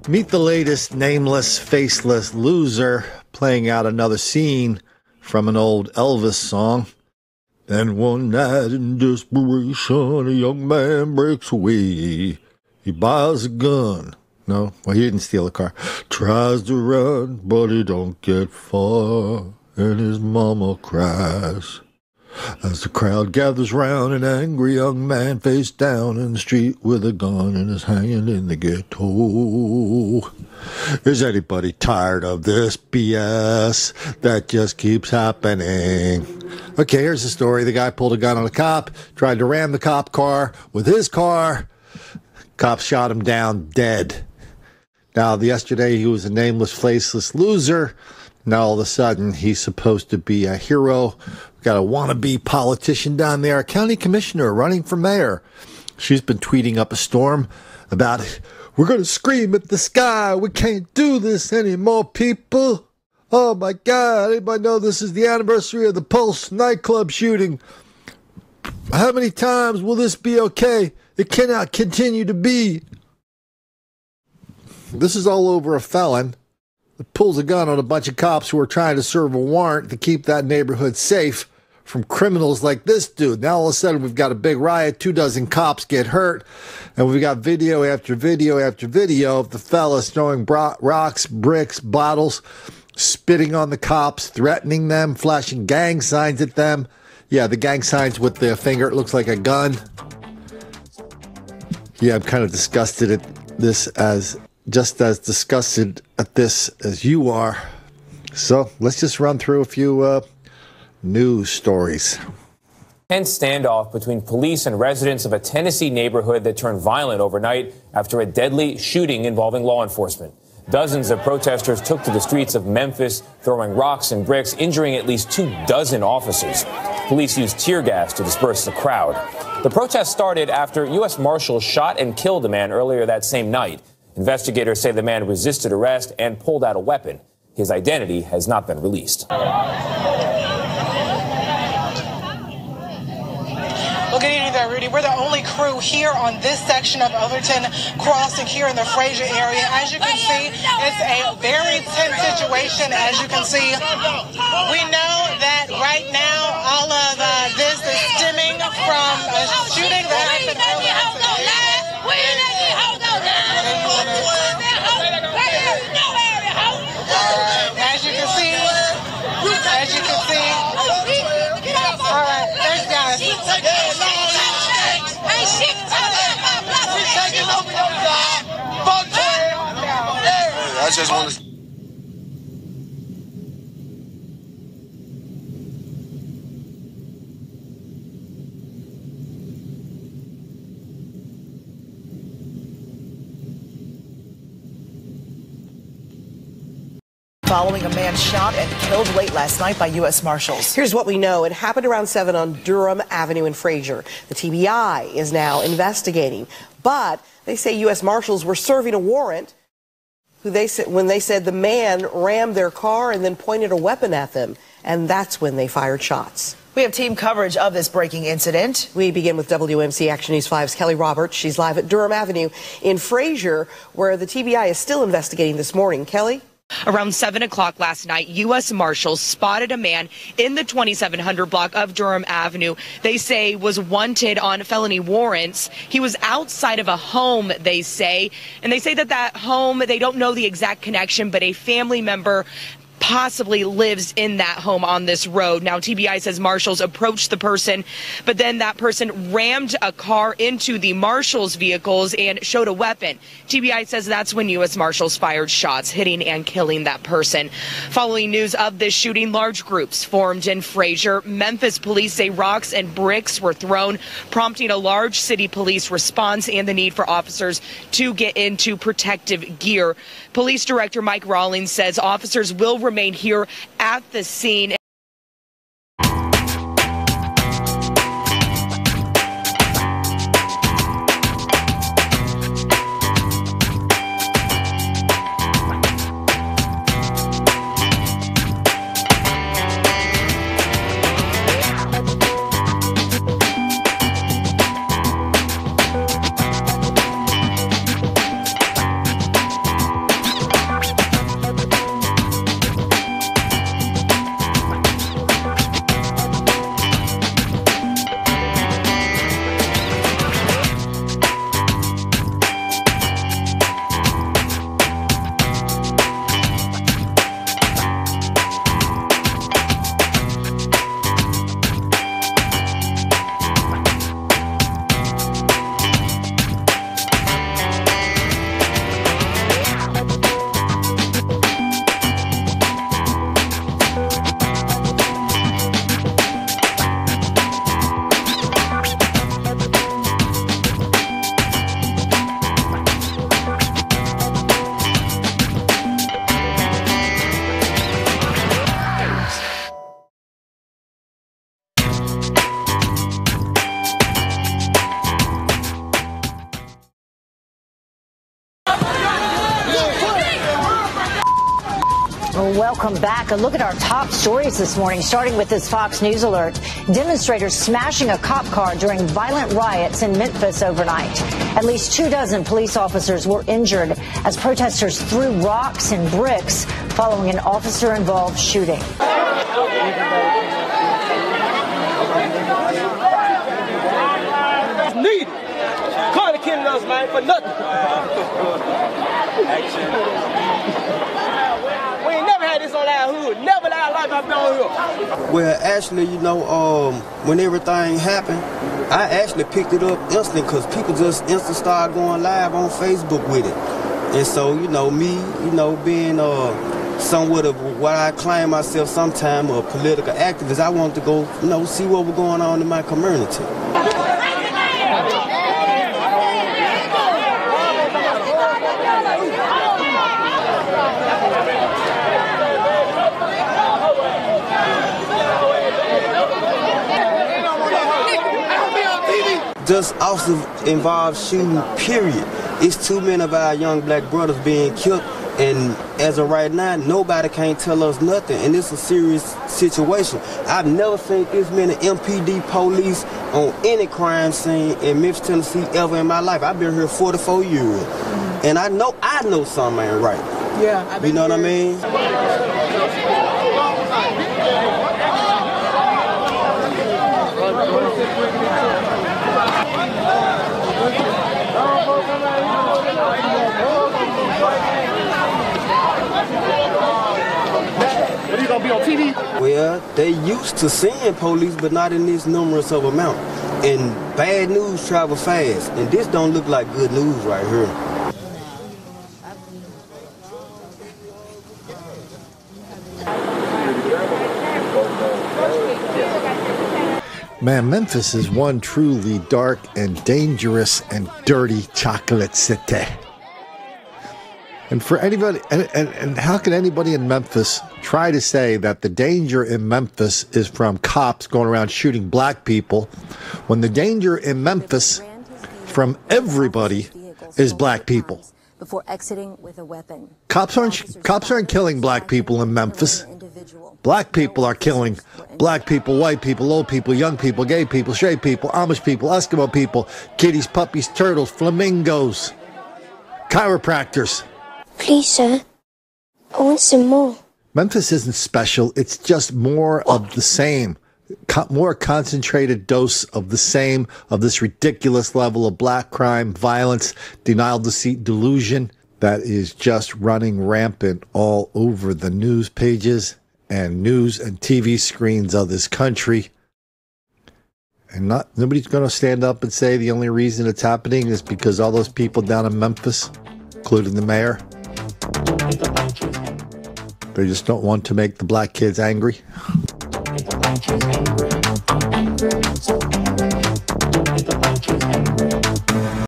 Meet the latest nameless, faceless loser playing out another scene from an old Elvis song. Then one night in desperation, a young man breaks away. He buys a gun. No, well, he didn't steal a car. Tries to run, but he don't get far. And his mama cries. As the crowd gathers round, an angry young man face down in the street with a gun and is hanging in the ghetto. Is anybody tired of this BS that just keeps happening? Okay, here's the story. The guy pulled a gun on a cop, tried to ram the cop car with his car. Cop shot him down dead. Now, yesterday he was a nameless, faceless loser. Now all of a sudden he's supposed to be a hero. Got a wannabe politician down there, a county commissioner running for mayor. She's been tweeting up a storm about, we're going to scream at the sky. We can't do this anymore, people. Oh my God, anybody know this is the anniversary of the Pulse nightclub shooting? How many times will this be okay? It cannot continue to be. This is all over a felon that pulls a gun on a bunch of cops who are trying to serve a warrant to keep that neighborhood safe from criminals like this dude. Now all of a sudden we've got a big riot, 24 cops get hurt, and we've got video after video after video of the fellas throwing rocks, bricks, bottles, spitting on the cops, threatening them, flashing gang signs at them. Yeah, the gang signs with the finger, it looks like a gun. Yeah, I'm kind of disgusted at this, just as disgusted at this as you are. So let's just run through a few news stories. Tense standoff between police and residents of a Tennessee neighborhood that turned violent overnight after a deadly shooting involving law enforcement. Dozens of protesters took to the streets of Memphis, throwing rocks and bricks, injuring at least 24 officers. Police used tear gas to disperse the crowd. The protest started after U.S. Marshals shot and killed a man earlier that same night. Investigators say the man resisted arrest and pulled out a weapon. His identity has not been released. Well, good evening there, Rudy. We're the only crew here on this section of Overton Crossing here in the Fraser area. As you can see, it's a very tense situation, as you can see. We know that right now all of this is stemming from a shooting that happened earlier today. As you can see, all right, thanks guys. I just want to. Following a man shot and killed late last night by U.S. Marshals. Here's what we know. It happened around 7 on Durham Avenue in Fraser. The TBI is now investigating. But they say U.S. Marshals were serving a warrant when they said the man rammed their car and then pointed a weapon at them. And that's when they fired shots. We have team coverage of this breaking incident. We begin with WMC Action News 5's Kelly Roberts. She's live at Durham Avenue in Fraser, where the TBI is still investigating this morning. Kelly? Around 7 o'clock last night, U.S. Marshals spotted a man in the 2700 block of Durham Avenue. They say was wanted on felony warrants. He was outside of a home, they say. And they say that home, they don't know the exact connection, but a family member possibly lives in that home on this road. Now, TBI says Marshals approached the person, but then that person rammed a car into the Marshals vehicles and showed a weapon. TBI says that's when U.S. Marshals fired shots, hitting and killing that person. Following news of this shooting, large groups formed in Fraser. Memphis police say rocks and bricks were thrown, prompting a large city police response and the need for officers to get into protective gear. Police Director Mike Rawlings says officers will remain here at the scene. Well, welcome back. A look at our top stories this morning, starting with this Fox News alert. Demonstrators smashing a cop car during violent riots in Memphis overnight. At least 24 police officers were injured as protesters threw rocks and bricks following an officer-involved shooting. It's needed. Colin killing us, man, for nothing. We ain't never had this on our hood. Never in our life I've been on here. Well, actually, you know, when everything happened, I actually picked it up instantly because people just instant started going live on Facebook with it. And so, you know, me, you know, being somewhat of what I claim myself sometime a political activist, I wanted to go, you know, see what was going on in my community. Just also involves shooting, period. It's too many of our young black brothers being killed, and as of right now, nobody can't tell us nothing, and it's a serious situation. I've never seen this many MPD police on any crime scene in Memphis, Tennessee ever in my life. I've been here 44 years, and I know something ain't right. Yeah, you know what I mean? What, are you gonna be on TV? Well, they used to seeing police, but not in this numerous of amount. And bad news travel fast, and this don't look like good news right here. Man, Memphis is one truly dark and dangerous and dirty chocolate city. And for anybody, and how can anybody in Memphis try to say that the danger in Memphis is from cops going around shooting black people when the danger in Memphis from everybody is black people? Before exiting with a weapon. Cops aren't killing black people in Memphis. Black people are killing black people, white people, old people, young people, gay people, straight people, Amish people, Eskimo people, kitties, puppies, turtles, flamingos, chiropractors. Please, sir. I want some more. Memphis isn't special. It's just more of the same. More concentrated dose of the same, of this ridiculous level of black crime, violence, denial, deceit, delusion that is just running rampant all over the news pages and news and TV screens of this country. And nobody's going to stand up and say the only reason it's happening is because all those people down in Memphis, including the mayor, they just don't want to make the black kids angry.